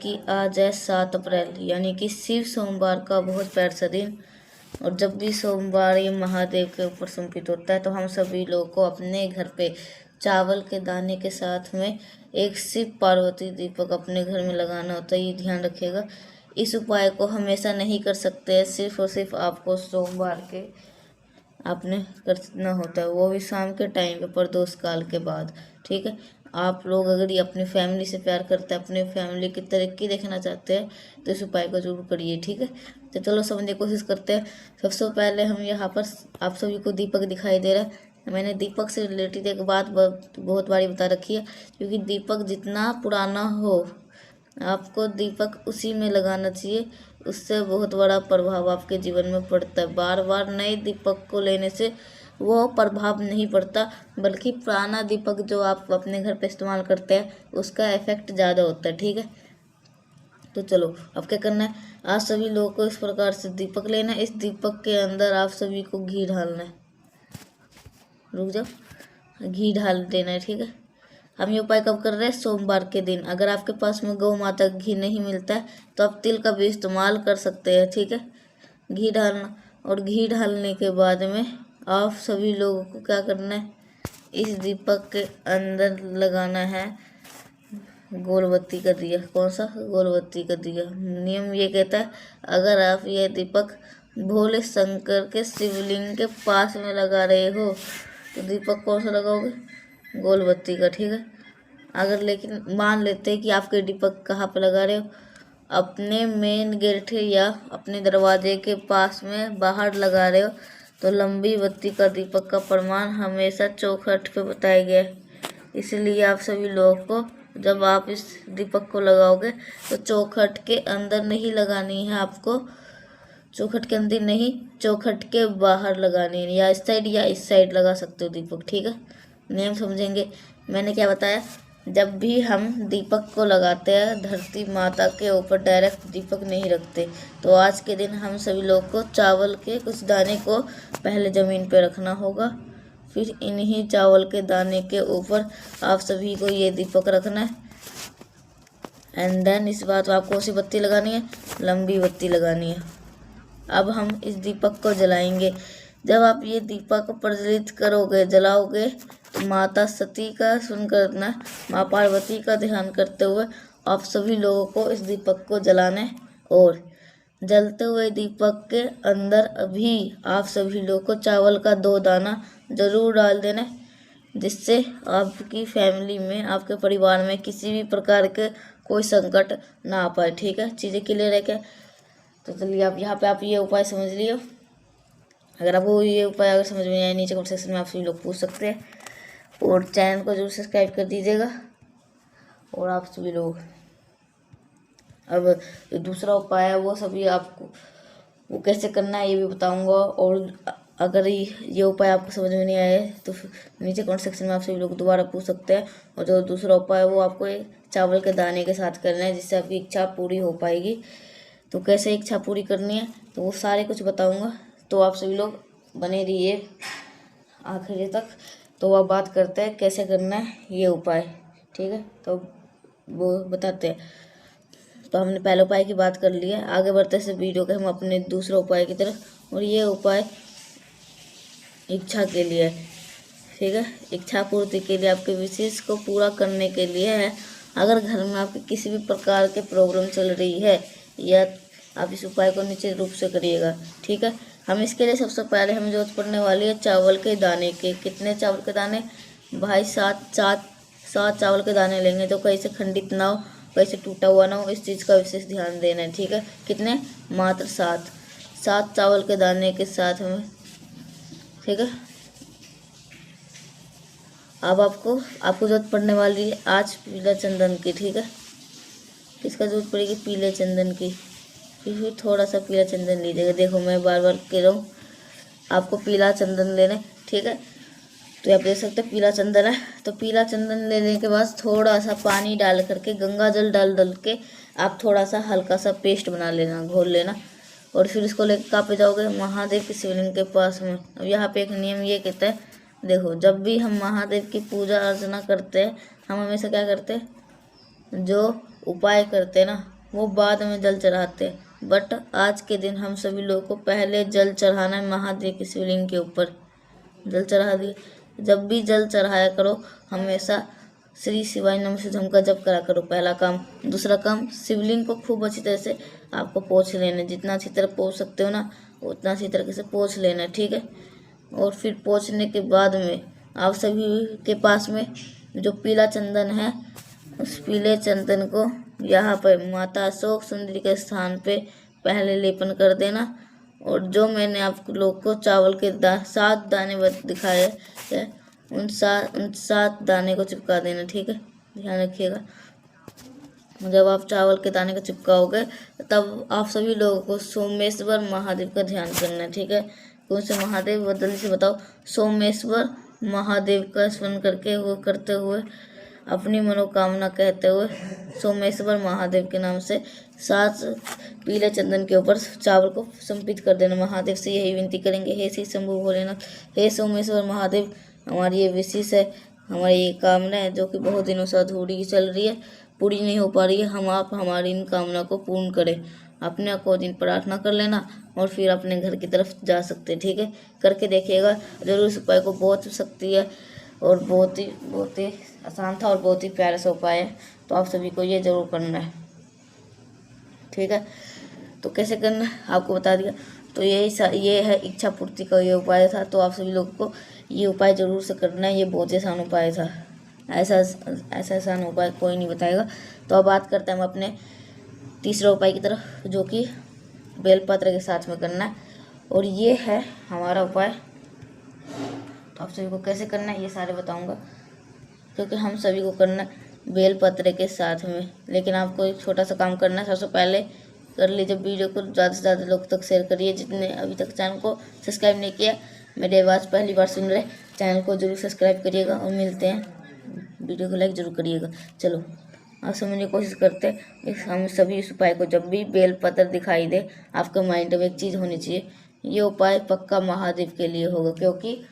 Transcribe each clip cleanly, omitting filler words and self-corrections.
कि आज है 7 अप्रैल यानी कि शिव सोमवार का बहुत प्यारा सा दिन। और जब भी सोमवार ये महादेव के ऊपर समर्पित होता है तो हम सभी लोगों को अपने घर पे चावल के दाने के साथ में एक शिव पार्वती दीपक अपने घर में लगाना होता है। ये ध्यान रखिएगा। इस उपाय को हमेशा नहीं कर सकते हैं, सिर्फ और सिर्फ आपको सोमवार के आपने करना होता है, वो भी शाम के टाइम पे प्रदोष काल के बाद। ठीक है, आप लोग अगर ये अपनी फैमिली से प्यार करते हैं, अपने फैमिली की तरक्की देखना चाहते हैं तो इस उपाय को जरूर करिए। ठीक है, तो चलो समझने की कोशिश करते हैं। सबसे पहले हम यहाँ पर आप सभी को दीपक दिखाई दे रहा है। मैंने दीपक से रिलेटेड एक बात बहुत बारी बता रखी है, क्योंकि दीपक जितना पुराना हो आपको दीपक उसी में लगाना चाहिए। उससे बहुत बड़ा प्रभाव आपके जीवन में पड़ता है। बार बार नए दीपक को लेने से वो प्रभाव नहीं पड़ता, बल्कि पुराना दीपक जो आप अपने घर पे इस्तेमाल करते हैं उसका इफेक्ट ज़्यादा होता है। ठीक है, तो चलो अब क्या करना है। आप सभी लोगों को इस प्रकार से दीपक लेना है। इस दीपक के अंदर आप सभी को घी डालना है। रुक जाओ, घी डाल देना है। ठीक है, हम ये उपाय कब कर रहे हैं? सोमवार के दिन। अगर आपके पास में गौ माता का घी नहीं मिलता है तो आप तिल का भी इस्तेमाल कर सकते हैं। ठीक है, घी डालना, और घी डालने के बाद में आप सभी लोगों को क्या करना है, इस दीपक के अंदर लगाना है गोलबत्ती का दिया। कौन सा? गोलबत्ती का दिया। नियम ये कहता है, अगर आप ये दीपक भोले शंकर के शिवलिंग के पास में लगा रहे हो तो दीपक कौन सा लगाओगे? गोलबत्ती का। ठीक है, अगर लेकिन मान लेते हैं कि आपके दीपक कहाँ पे लगा रहे हो, अपने मेन गेट या अपने दरवाजे के पास में बाहर लगा रहे हो तो लंबी बत्ती का दीपक का प्रमाण हमेशा चौखट पे बताया गया है। इसलिए आप सभी लोगों को जब आप इस दीपक को लगाओगे तो चौखट के अंदर नहीं लगानी है आपको, चौखट के अंदर नहीं, चौखट के बाहर लगानी है, या इस साइड या इस साइड लगा सकते हो दीपक। ठीक है, नियम समझेंगे। मैंने क्या बताया, जब भी हम दीपक को लगाते हैं धरती माता के ऊपर डायरेक्ट दीपक नहीं रखते। तो आज के दिन हम सभी लोग को चावल के कुछ दाने को पहले ज़मीन पे रखना होगा, फिर इन्हीं चावल के दाने के ऊपर आप सभी को ये दीपक रखना है। एंड देन इस बात आपको सी बत्ती लगानी है, लंबी बत्ती लगानी है। अब हम इस दीपक को जलाएंगे। जब आप ये दीपक प्रज्वलित करोगे, जलाओगे, तो माता सती का सुन करना, माँ पार्वती का ध्यान करते हुए आप सभी लोगों को इस दीपक को जलाना है। और जलते हुए दीपक के अंदर अभी आप सभी लोगों को चावल का 2 दाना जरूर डाल देना है, जिससे आपकी फैमिली में, आपके परिवार में किसी भी प्रकार के कोई संकट ना आ पाए। ठीक है, चीज़ें क्लियर है क्या? तो चलिए आप यहाँ पे आप ये उपाय समझ लियो। अगर आपको ये उपाय अगर समझ में आए, नीचे कमेंट सेक्शन में आप सभी लोग पूछ सकते हैं, और चैनल को जरूर सब्सक्राइब कर दीजिएगा। और आप सभी लोग अब दूसरा उपाय है वो सभी आपको वो कैसे करना है ये भी बताऊंगा। और अगर ये उपाय आपको समझ में नहीं आए तो नीचे कमेंट सेक्शन में आप सभी लोग दोबारा पूछ सकते हैं। और जो दूसरा उपाय है वो आपको चावल के दाने के साथ करना है, जिससे आपकी इच्छा पूरी हो पाएगी। तो कैसे इच्छा पूरी करनी है तो वो सारे कुछ बताऊंगा, तो आप सभी लोग बने रहिए आखिर तक। तो अब बात करते हैं कैसे करना है ये उपाय। ठीक है, तो वो बताते हैं। तो हमने पहले उपाय की बात कर ली है, आगे बढ़ते से वीडियो के हम अपने दूसरे उपाय की तरफ। और ये उपाय इच्छा के लिए है। ठीक है, इच्छा पूर्ति के लिए, आपके विशेष को पूरा करने के लिए है। अगर घर में आपके किसी भी प्रकार के प्रॉब्लम चल रही है, या आप इस उपाय को निश्चित रूप से करिएगा। ठीक है, हम इसके लिए सबसे पहले हमें जरूरत पड़ने वाली है चावल के दाने के। कितने चावल के दाने भाई? 7 चावल के दाने लेंगे, तो कहीं से खंडित ना हो, कहीं से टूटा हुआ ना हो, इस चीज़ का विशेष ध्यान देना है। ठीक है, कितने? मात्र 7 चावल के दाने के साथ हमें। ठीक है, अब आपको जरूरत पड़ने वाली है आज पीला चंदन की। ठीक है, किसका जरूरत पड़ेगी? पीले चंदन की। फिर थोड़ा सा पीला चंदन लीजिएगा। देखो मैं बार बार कह रहा हूँ आपको पीला चंदन लेना है। ठीक है, तो आप देख सकते हैं पीला चंदन है। तो पीला चंदन लेने के बाद थोड़ा सा पानी डाल करके, गंगा जल डाल के आप थोड़ा सा हल्का सा पेस्ट बना लेना, घोल लेना। और फिर इसको लेकर कहाँ पे जाओगे? महादेव के शिवलिंग के पास में। अब यहाँ पे एक नियम ये कहता है, देखो जब भी हम महादेव की पूजा अर्चना करते हैं, हम हमेशा क्या करते हैं, जो उपाय करते हैं ना, वो बाद में जल चढ़ाते हैं। बट आज के दिन हम सभी लोगों को पहले जल चढ़ाना है महादेव की शिवलिंग के ऊपर। जल चढ़ा दिए। जब भी जल चढ़ाया करो हमेशा श्री शिवाय नमः शिवाय का जप करा करो, पहला काम। दूसरा काम, शिवलिंग को खूब अच्छी तरह से आपको पोंछ लेना है। जितना अच्छी तरह पोंछ सकते हो ना उतना अच्छी तरीके से पोंछ लेना है, ठीक है। और फिर पोंछने के बाद में आप सभी के पास में जो पीला चंदन है उस पीले चंदन को यहाँ पर माता अशोक सुंदरी के स्थान पे पहले लेपन कर देना। और जो मैंने आप लोग को चावल के 7 दाने दिखाए हैं उन 7 दाने को चिपका देना, ठीक है। ध्यान रखिएगा। जब आप चावल के दाने को चिपकाओगे तब आप सभी लोगों को सोमेश्वर महादेव का ध्यान करना है, ठीक है। कौन से महादेव, जल्दी से बताओ। सोमेश्वर महादेव का स्मरण करके वो करते हुए अपनी मनोकामना कहते हुए सोमेश्वर महादेव के नाम से 7 पीले चंदन के ऊपर चावल को समर्पित कर देना। महादेव से यही विनती करेंगे, हे श्री शंभु भोलेनाथ, हे सोमेश्वर महादेव, हमारी ये विशेष है, हमारी ये कामना है जो कि बहुत दिनों से अधूरी चल रही है, पूरी नहीं हो पा रही है। आप हमारी इन कामना को पूर्ण करें। अपने को दिन प्रार्थना कर लेना और फिर अपने घर की तरफ जा सकते, ठीक है। करके देखिएगा जरूर। इस उपाय को बहुत शक्ति है और बहुत ही आसान था और बहुत ही प्यारा सा उपाय है। तो आप सभी को ये जरूर करना है, ठीक है। तो कैसे करना है आपको बता दिया। तो ये है इच्छा पूर्ति का ये उपाय था। तो आप सभी लोगों को ये उपाय जरूर से करना है। ये बहुत ही आसान उपाय था। ऐसा आसान उपाय कोई नहीं बताएगा। तो अब बात करते हैं हम अपने तीसरे उपाय की तरफ, जो कि बेलपत्र के साथ में करना है। और ये है हमारा उपाय। तो आप सभी को कैसे करना है ये सारे बताऊंगा, क्योंकि हम सभी को करना है बेलपत्र के साथ में। लेकिन आपको एक छोटा सा काम करना है। सबसे पहले कर लीजिए वीडियो को ज़्यादा से ज़्यादा लोग तक शेयर करिए। जितने अभी तक चैनल को सब्सक्राइब नहीं किया, मेरी आवाज़ पहली बार सुन रहे, चैनल को जरूर सब्सक्राइब करिएगा। और मिलते हैं, वीडियो को लाइक जरूर करिएगा। चलो आप समझने की कोशिश करते हैं। हम सभी इस उपाय को, जब भी बेलपत्र दिखाई दे आपके माइंड में एक चीज़ होनी चाहिए, ये उपाय पक्का महादेव के लिए होगा। क्योंकि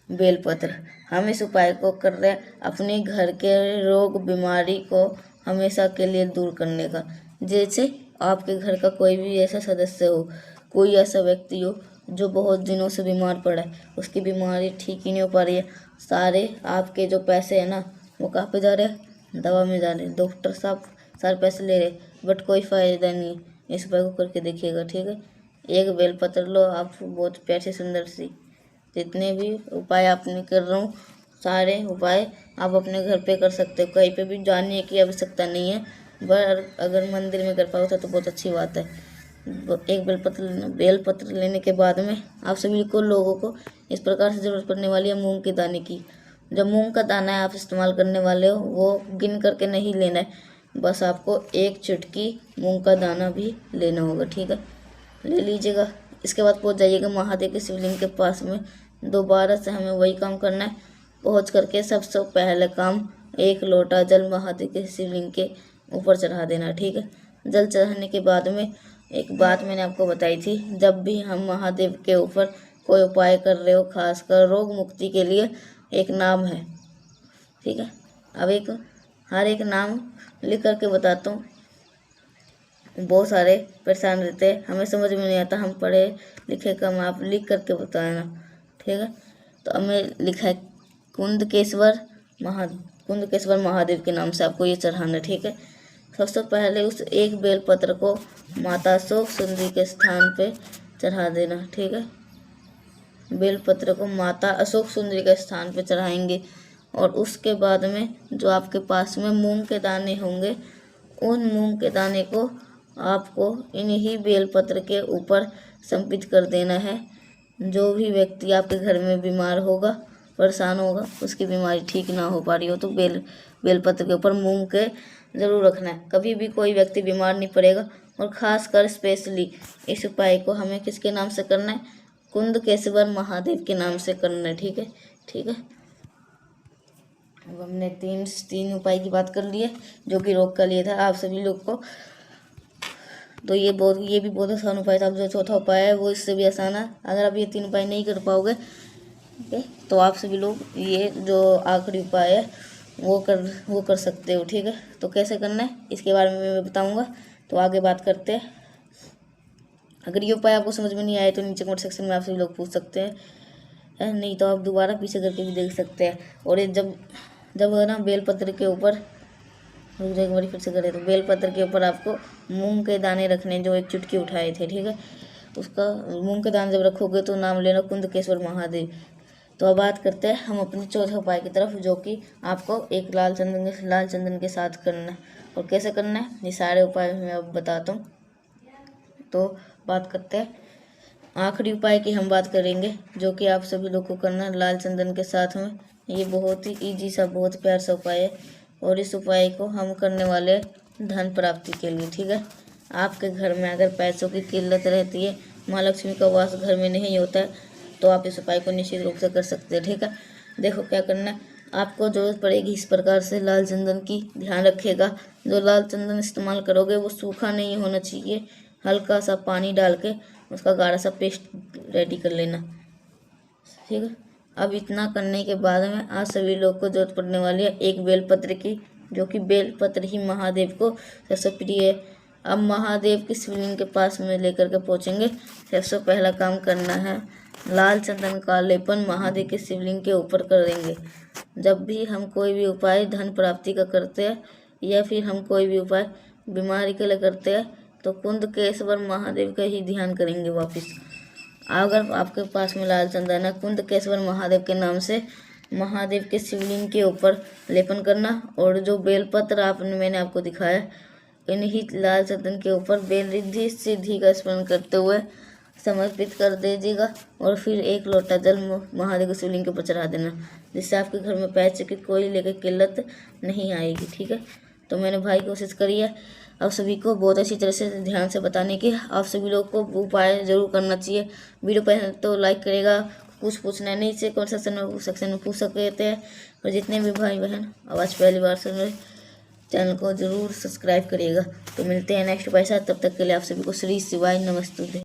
बेलपत्र, हम इस उपाय को कर रहे हैं अपने घर के रोग बीमारी को हमेशा के लिए दूर करने का। जैसे आपके घर का कोई भी ऐसा सदस्य हो, कोई ऐसा व्यक्ति हो जो बहुत दिनों से बीमार पड़ा है, उसकी बीमारी ठीक ही नहीं हो पा रही है, सारे आपके जो पैसे हैं ना वो कहाँ पे जा रहे हैं, दवा में जा रहे हैं। डॉक्टर साहब सारे पैसे ले रहे बट कोई फ़ायदा नहीं है। इस उपाय को करके देखिएगा, ठीक है। एक बेलपत्र लो, आप बहुत प्यारी सुंदर सी, जितने भी उपाय आपने कर रहा हूँ सारे उपाय आप अपने घर पे कर सकते हो। कहीं पे भी जाने की आवश्यकता नहीं है। पर अगर मंदिर में कर पाओ तो बहुत अच्छी बात है। एक बेलपत्र लेने के बाद में आप सभी को लोगों को इस प्रकार से ज़रूरत पड़ने वाली है मूंग के दाने की। जब मूंग का दाना है आप इस्तेमाल करने वाले हो वो गिन करके नहीं लेना है, बस आपको 1 चुटकी मूंग का दाना भी लेना होगा, ठीक है। ले लीजिएगा। इसके बाद पहुंच जाइएगा महादेव के शिवलिंग के पास में। दोबारा से हमें वही काम करना है। पहुंच करके सबसे पहले काम 1 लोटा जल महादेव के शिवलिंग के ऊपर चढ़ा देना, ठीक है। जल चढ़ाने के बाद में एक बात मैंने आपको बताई थी, जब भी हम महादेव के ऊपर कोई उपाय कर रहे हो, खासकर रोग मुक्ति के लिए एक नाम है, ठीक है। अब हर एक नाम लिख करके बताता हूँ। बहुत सारे परेशान रहते हैं, हमें समझ में नहीं आता, हम पढ़े लिखे कम, आप लिख करके बताना, ठीक है। तो हमें लिखा है कुंदकेश्वर महादेव के नाम से आपको ये चढ़ाना, ठीक है। सबसे पहले उस एक बेलपत्र को माता अशोक सुंदरी के स्थान पे चढ़ा देना, ठीक है। बेलपत्र को माता अशोक सुंदरी के स्थान पे चढ़ाएंगे। और उसके बाद में जो आपके पास में मूंग के दाने होंगे, उन मूंग के दाने को आपको इन्हीं बेलपत्र के ऊपर समर्पित कर देना है। जो भी व्यक्ति आपके घर में बीमार होगा, परेशान होगा, उसकी बीमारी ठीक ना हो पा रही हो, तो बेलपत्र के ऊपर मूंग के ज़रूर रखना है। कभी भी कोई व्यक्ति बीमार नहीं पड़ेगा। और ख़ासकर स्पेशली इस उपाय को हमें किसके नाम से करना है, कुंदकेश्वर महादेव के नाम से करना है, ठीक है, ठीक है। अब हमने तीन उपाय की बात कर ली है जो कि रोग का लिए था आप सभी लोग को। तो ये भी बहुत आसान उपाय था। अब जो चौथा उपाय है वो इससे भी आसान है। अगर आप ये 3 उपाय नहीं कर पाओगे, ठीक है, तो आप सभी लोग ये जो आखिरी उपाय है वो कर सकते हो। ठीक है, तो कैसे करना है इसके बारे में मैं बताऊँगा, तो आगे बात करते हैं। अगर ये उपाय आपको समझ में नहीं आए तो नीचे कमेंट सेक्शन में आप सभी लोग पूछ सकते हैं, नहीं तो आप दोबारा पीछे करके भी देख सकते हैं। और ये जब जब है ना बेलपत्र के ऊपर, रुक जाए एक बार फिर से करें, तो बेलपत्र के ऊपर आपको मूंग के दाने रखने, जो एक चुटकी उठाए थे। ठीक है, उसका मूंग के दाने जब रखोगे तो नाम लेना कुंदकेश्वर महादेव। तो अब बात करते हैं हम अपने चौथे उपाय की तरफ, जो कि आपको एक लाल चंदन के साथ करना है। और कैसे करना है ये सारे उपाय मैं अब बताता हूँ। तो बात करते हैं आखिरी उपाय की, हम बात करेंगे, जो कि आप सभी लोग को करना है लाल चंदन के साथ में। ये बहुत ही ईजी सा, बहुत प्यार सा उपाय है, और इस उपाय को हम करने वाले धन प्राप्ति के लिए। ठीक है, आपके घर में अगर पैसों की किल्लत रहती है, माँ लक्ष्मी का वास घर में नहीं होता है, तो आप इस उपाय को निश्चित रूप से कर सकते हैं। ठीक है, देखो क्या करना है, आपको जरूरत पड़ेगी इस प्रकार से लाल चंदन की। ध्यान रखिएगा, जो लाल चंदन इस्तेमाल करोगे वो सूखा नहीं होना चाहिए। हल्का सा पानी डाल के उसका गाढ़ा सा पेस्ट रेडी कर लेना। ठीक है, अब इतना करने के बाद में आज सभी लोग को जरूरत पड़ने वाली है एक बेलपत्र की, जो कि बेलपत्र ही महादेव को सबसे प्रिय है। अब महादेव की शिवलिंग के पास में लेकर के पहुँचेंगे। सबसे पहला काम करना है, लाल चंदन का लेपन महादेव के शिवलिंग के ऊपर कर देंगे। जब भी हम कोई भी उपाय धन प्राप्ति का करते हैं, या फिर हम कोई भी उपाय बीमारी के लिए करते हैं, तो कुंदकेश्वर महादेव का ही ध्यान करेंगे वापस। अगर आपके पास में लाल चंदन है, कुंदकेश्वर महादेव के नाम से महादेव के शिवलिंग के ऊपर लेपन करना, और जो बेलपत्र मैंने आपको दिखाया, इन्हीं लाल चंदन के ऊपर बेल रिद्धि सिद्धि का स्मरण करते हुए समर्पित कर दीजिएगा। और फिर एक लोटा जल महादेव के शिवलिंग के ऊपर चढ़ा देना, जिससे आपके घर में पैसे की कोई लेकर किल्लत नहीं आएगी। ठीक है, तो मैंने भाई कोशिश करी है आप सभी को बहुत अच्छी तरह से ध्यान से बताने की। आप सभी लोग को उपाय जरूर करना चाहिए। वीडियो पसंद तो लाइक करेगा, कुछ पूछना है नहीं से कौन सेक्शन में पूछ सकते हैं। और जितने भी भाई बहन आवाज़ पहली बार सुन रहे, चैनल को जरूर सब्सक्राइब करिएगा। तो मिलते हैं नेक्स्ट उपाय साथ, तब तक के लिए आप सभी को श्री शिवाय नमस्तुते।